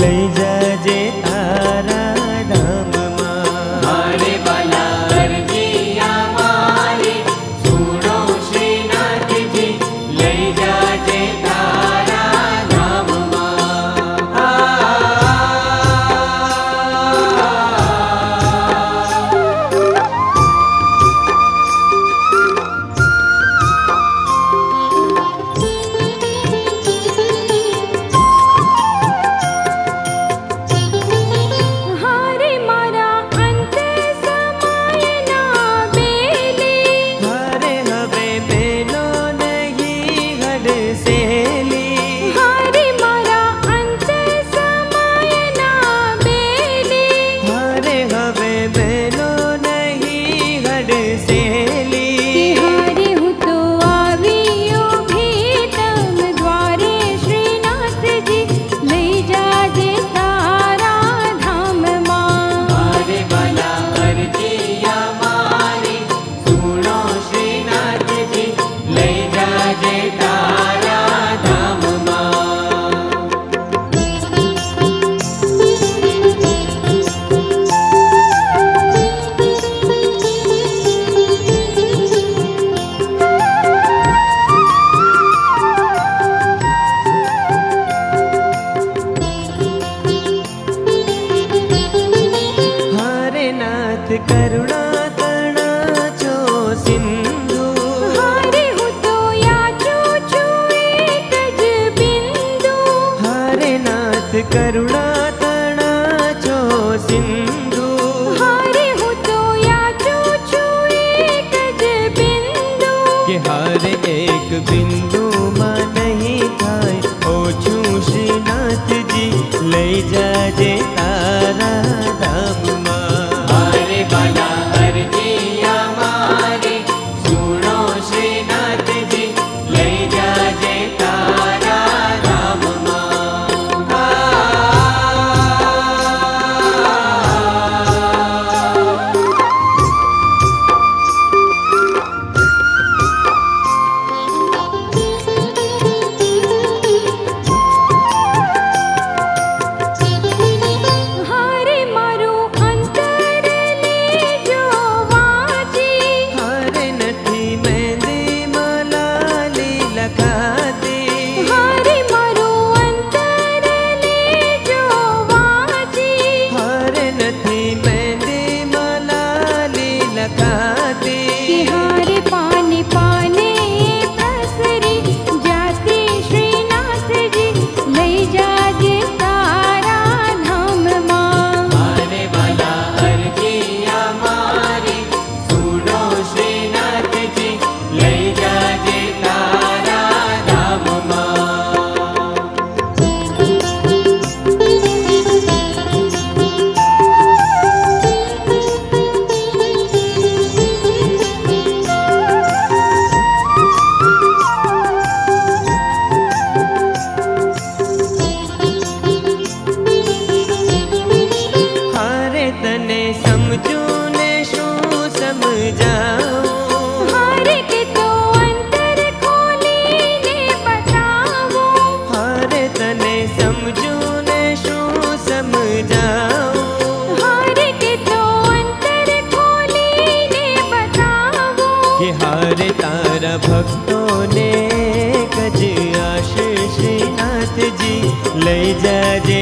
લઈ જાજે તારા ધામમાં. મારે વાલા અરજીયા મારી સુનો શ્રીનાથજી, લઈ જાજે તારા ધામમાં. હારે મારા અંતર સમાયના બેલે, હારે હવે બેનો નહીં હડસેલી. હારે મારા અંતર સમાયના બેલે, હારે હવે બેનો નહીં હડસેલી. હારે હું તો આવ્યો ભીતમ દ્વારે શ્રીનાથજી, લઈ જાજે તારા ધામમાં. મારે વાલા અરજીયા મારી સુનો શ્રીનાથજી, લઈ જાજે તારા ધામમાં. હારે નાથ કરુણા તણા છો સિંધુ. હારે હું તો યાચું છું એક જ બિંદુ. હારે નાથ કરુણા તણા છો સિંધુ. હારે હું તો યાચું છું એક જ બિંદુ. કે હારે એક બિંદુમાં નહીં થાય ઓછું શ્રીનાથજી, લઈ જાજે તારા ધામમાં. મારે વાલા અરજીયા મારી સુનો શ્રીનાથજી, લઈ જાજે તારા ધામમાં. હારે મારું અંતર લેજો વાંચી. હારે નથી મહેંદીમાં લાલી લખાતી. હારે મારું અંતર લેજો વાંચી. હારે નથી મહેંદીમાં લાલી કે લખાતી. હારે પાને પાને પ્રસરી જાતે શ્રીનાથજી, લઈ જાજે તારા ધામમાં. મારે વાલા અરજીયા મારી સુનો શ્રીનાથજી, લઈ જાજે તારા ધામમાં. હારે તને સમજું ને શું સમજાવું. હારે કે તો અંતર ખોલીને બતાવો. હારે તને સમજું ને શું સમજાવું. હારે કે તો અંતર ખોલીને બતાવો. કે હારે તારા ભક્તોને કજ આશીષ શ્રીનાથજી, લઈ જાજે